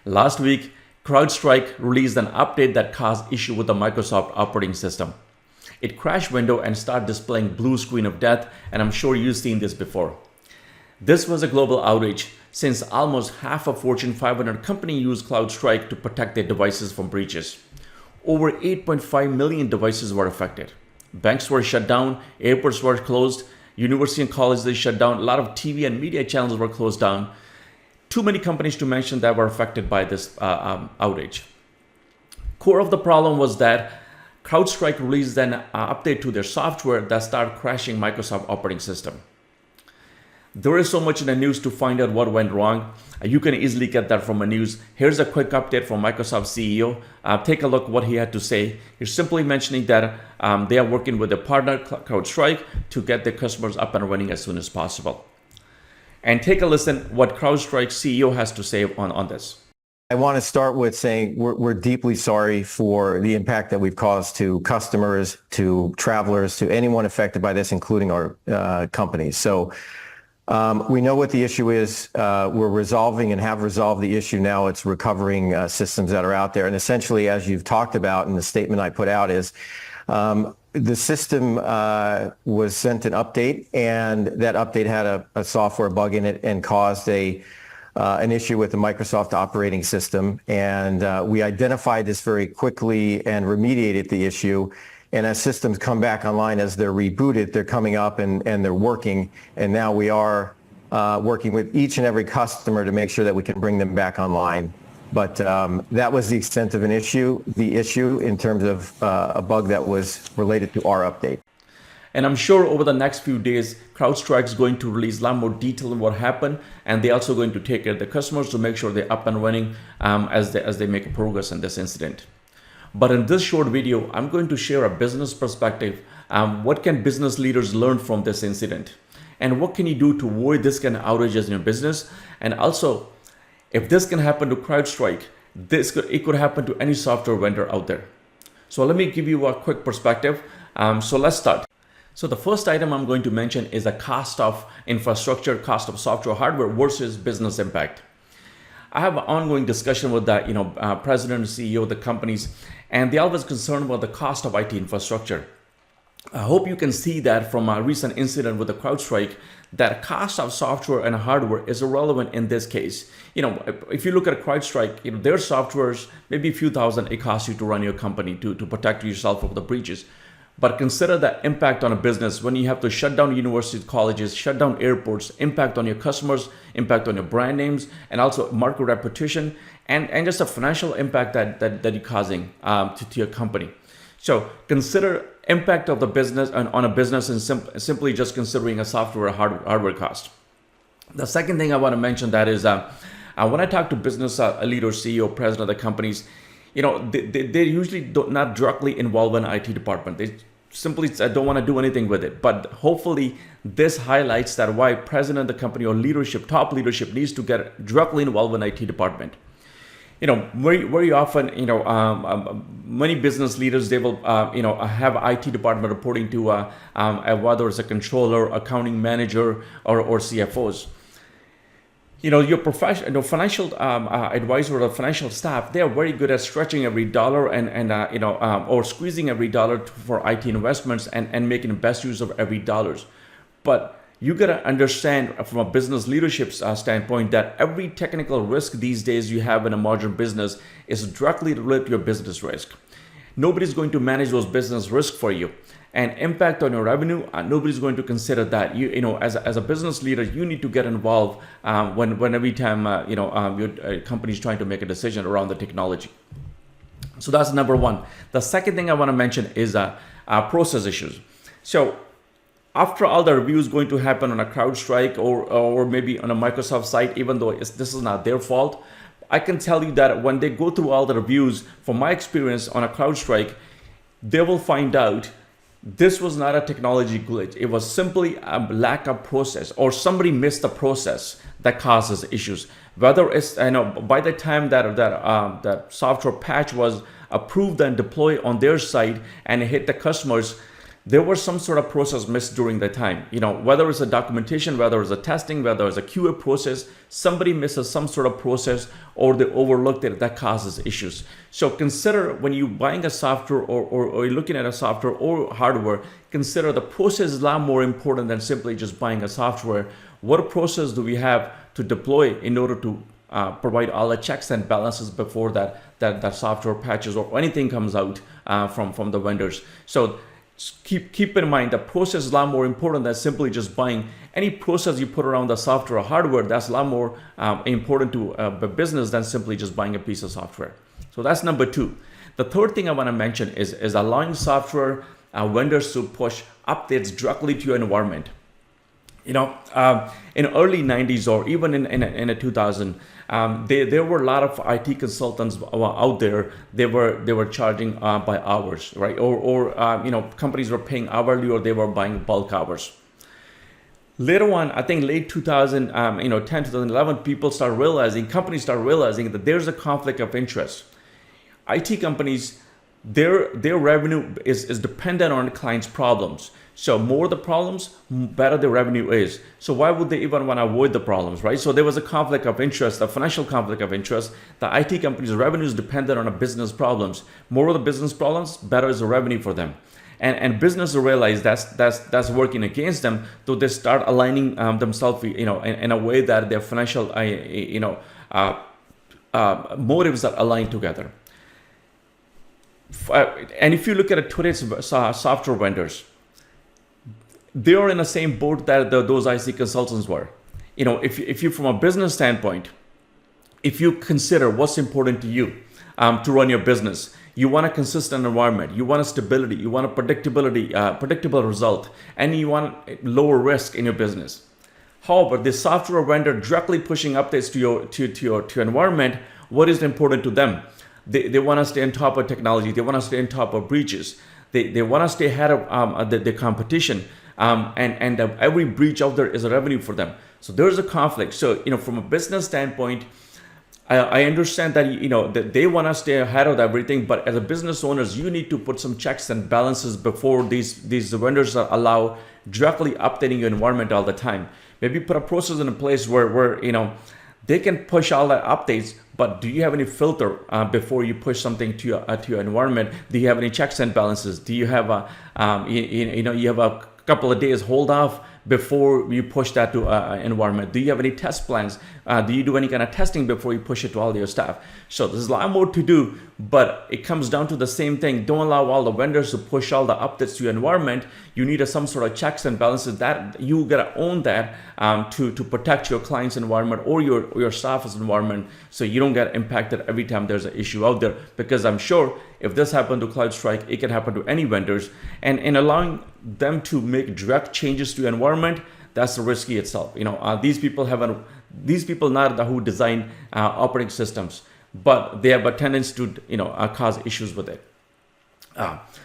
Last week, CrowdStrike released an update that caused issue with the Microsoft operating system. It crashed window and started displaying blue screen of death, and I'm sure you've seen this before. This was a global outage since almost half of Fortune 500 companies use CrowdStrike to protect their devices from breaches. Over 8.5 million devices were affected. Banks were shut down, airports were closed, university and colleges shut down, a lot of TV and media channels were closed down. Too many companies to mention that were affected by this outage. Core of the problem was that CrowdStrike released an update to their software that started crashing Microsoft operating system. There is so much in the news to find out what went wrong. You can easily get that from the news. Here's a quick update from Microsoft CEO. Take a look what he had to say. He's simply mentioning that they are working with a partner, CrowdStrike, to get their customers up and running as soon as possible. And take a listen what CrowdStrike CEO has to say on this. I want to start with saying we're deeply sorry for the impact that we've caused to customers, to travelers, to anyone affected by this, including our companies. So we know what the issue is. We're resolving and have resolved the issue now. It's recovering systems that are out there. And essentially, as you've talked about in the statement I put out, is the system was sent an update, and that update had a software bug in it and caused an issue with the Microsoft operating system. And we identified this very quickly and remediated the issue. And as systems come back online, as they're rebooted, they're coming up and they're working. And now we are working with each and every customer to make sure that we can bring them back online. But that was the extent of the issue in terms of a bug that was related to our update. And I'm sure over the next few days, CrowdStrike is going to release a lot more detail on what happened, and they're also going to take care of the customers to make sure they're up and running as they make progress in this incident. But in this short video, I'm going to share a business perspective. What can business leaders learn from this incident? And what can you do to avoid this kind of outages in your business? And also, if this can happen to CrowdStrike, it could happen to any software vendor out there. So let me give you a quick perspective. So let's start. So the first item I'm going to mention is the cost of infrastructure, cost of software hardware versus business impact. I have an ongoing discussion with the president and CEO of the companies, and they're always concerned about the cost of IT infrastructure. I hope you can see that from a recent incident with the CrowdStrike, that cost of software and hardware is irrelevant in this case. If you look at CrowdStrike, their softwares, maybe a few thousand it costs you to run your company to protect yourself from the breaches. But consider the impact on a business when you have to shut down universities, colleges, shut down airports, impact on your customers, impact on your brand names, and also market reputation, and just a financial impact that you're causing to your company. So consider impact of the business on a business and simply just considering a software hardware cost. The second thing I want to mention that is when I talk to business leaders, CEO, president of the companies, they usually not directly involved in IT department. They simply don't want to do anything with it. But hopefully this highlights that why president of the company or leadership, top leadership needs to get directly involved in IT department. Very often, many business leaders, they will, have IT department reporting to whether it's a controller, accounting manager, or CFOs. Your professional, financial advisor or financial staff, they are very good at stretching every dollar or squeezing every dollar for IT investments and making the best use of every dollar. But you gotta understand from a business leadership standpoint that every technical risk these days you have in a modern business is directly related to your business risk. Nobody's going to manage those business risks for you. And impact on your revenue, nobody's going to consider that. As a business leader, you need to get involved when every time your company is trying to make a decision around the technology. So that's number one. The second thing I want to mention is process issues. So after all the reviews going to happen on a CrowdStrike or maybe on a Microsoft site, even though this is not their fault, I can tell you that when they go through all the reviews, from my experience on a CrowdStrike, they will find out this was not a technology glitch. It was simply a lack of process, or somebody missed the process that causes issues. Whether it's, by the time that software patch was approved and deployed on their site and it hit the customers, there was some sort of process missed during that time. Whether it's a documentation, whether it's a testing, whether it's a QA process, somebody misses some sort of process or they overlooked it, that causes issues. So consider when you're buying a software or you're looking at a software or hardware, consider the process is a lot more important than simply just buying a software. What process do we have to deploy in order to provide all the checks and balances before that software patches or anything comes out from the vendors? So keep in mind the process is a lot more important than simply just buying any process you put around the software or hardware. That's a lot more important to a business than simply just buying a piece of software. So that's number 2. The third thing I want to mention is allowing software vendors to push updates directly to your environment. In early 90s or even in 2000, there were a lot of IT consultants out there. They were charging by hours, right? Or companies were paying hourly or they were buying bulk hours. Later on, I think late 2010, 2011, companies start realizing that there's a conflict of interest. IT companies, their revenue is dependent on the client's problems. So more the problems, better the revenue is. So why would they even want to avoid the problems, right? So there was a conflict of interest, a financial conflict of interest. The IT company's revenue is dependent on the business problems. More of the business problems, better is the revenue for them. And business realize that's working against them, so they start aligning themselves, in a way that their financial, motives are aligned together. And if you look at today's software vendors, they are in the same boat that those IC consultants were. If you from a business standpoint, if you consider what's important to you to run your business, you want a consistent environment, you want a stability, you want a predictable result, and you want lower risk in your business. However, the software vendor directly pushing updates to your environment, what is important to them? They want to stay on top of technology. They want to stay on top of breaches. They want to stay ahead of the competition. And every breach out there is a revenue for them. So there's a conflict. So, from a business standpoint, I understand that, that they want to stay ahead of everything, but as a business owners, you need to put some checks and balances before these vendors allow directly updating your environment all the time. Maybe put a process in place where they can push all the updates, but do you have any filter before you push something to your environment? Do you have any checks and balances? Do you have you have a couple of days hold off before you push that to environment? Do you have any test plans? Do you do any kind of testing before you push it to all your staff? So there's a lot more to do, but it comes down to the same thing. Don't allow all the vendors to push all the updates to your environment. You need some sort of checks and balances that you gotta own that to protect your client's environment or your staff's environment, so you don't get impacted every time there's an issue out there. Because I'm sure if this happened to CrowdStrike, it can happen to any vendors. And in allowing them to make direct changes to your environment, that's risky itself. These people not who design operating systems, but they have a tendency to cause issues with it.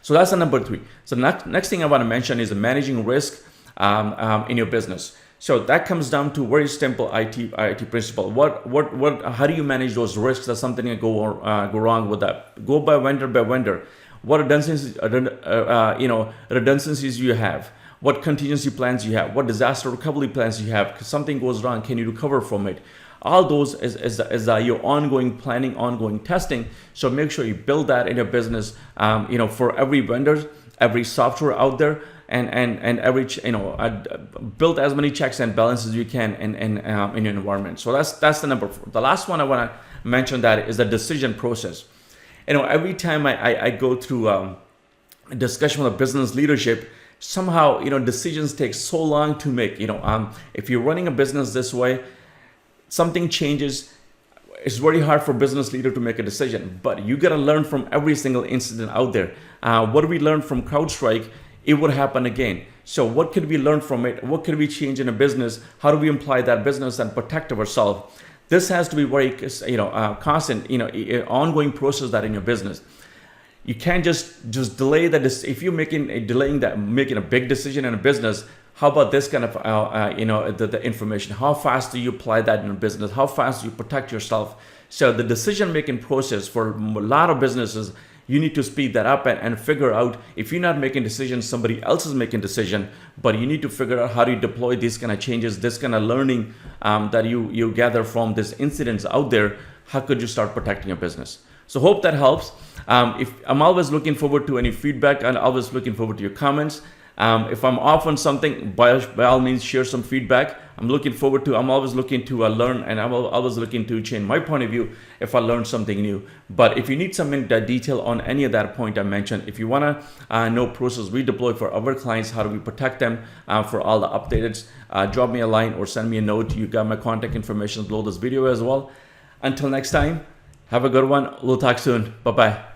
So that's the number 3. So next thing I want to mention is managing risk in your business. So that comes down to very simple IT principle. How do you manage those risks that something can go wrong with that? Go by vendor. What redundancies you have? What contingency plans you have? What disaster recovery plans you have? Because something goes wrong, can you recover from it? All those is your ongoing planning, ongoing testing. So make sure you build that in your business. For every vendor, every software out there, and every build as many checks and balances you can in your environment. So that's the number 4. The last one I want to mention that is the decision process. Every time I go through a discussion with business leadership, somehow decisions take so long to make. If you're running a business this way, something changes, it's very hard for business leader to make a decision. But you got to learn from every single incident out there. What we learned from CrowdStrike, it would happen again. So what could we learn from it? What could we change in a business? How do we apply that business and protect ourselves? This has to be very constant, ongoing process that in your business. You can't just delay that. If you're making a big decision in a business, how about this kind of the information? How fast do you apply that in a business? How fast do you protect yourself? So the decision making process for a lot of businesses You need to speed that up and figure out, if you're not making decisions, somebody else is making decision, but you need to figure out how do you deploy these kind of changes, this kind of learning that you gather from these incidents out there. How could you start protecting your business? So hope that helps. If I'm always looking forward to any feedback, and always looking forward to your comments. If I'm off on something, by all means, share some feedback. I'm always looking to learn, and I'm always looking to change my point of view if I learn something new. But if you need some detail on any of that point I mentioned, if you want to know process we deploy for our clients, how do we protect them for all the updates, drop me a line or send me a note. You got my contact information below this video as well. Until next time, have a good one. We'll talk soon. Bye-bye.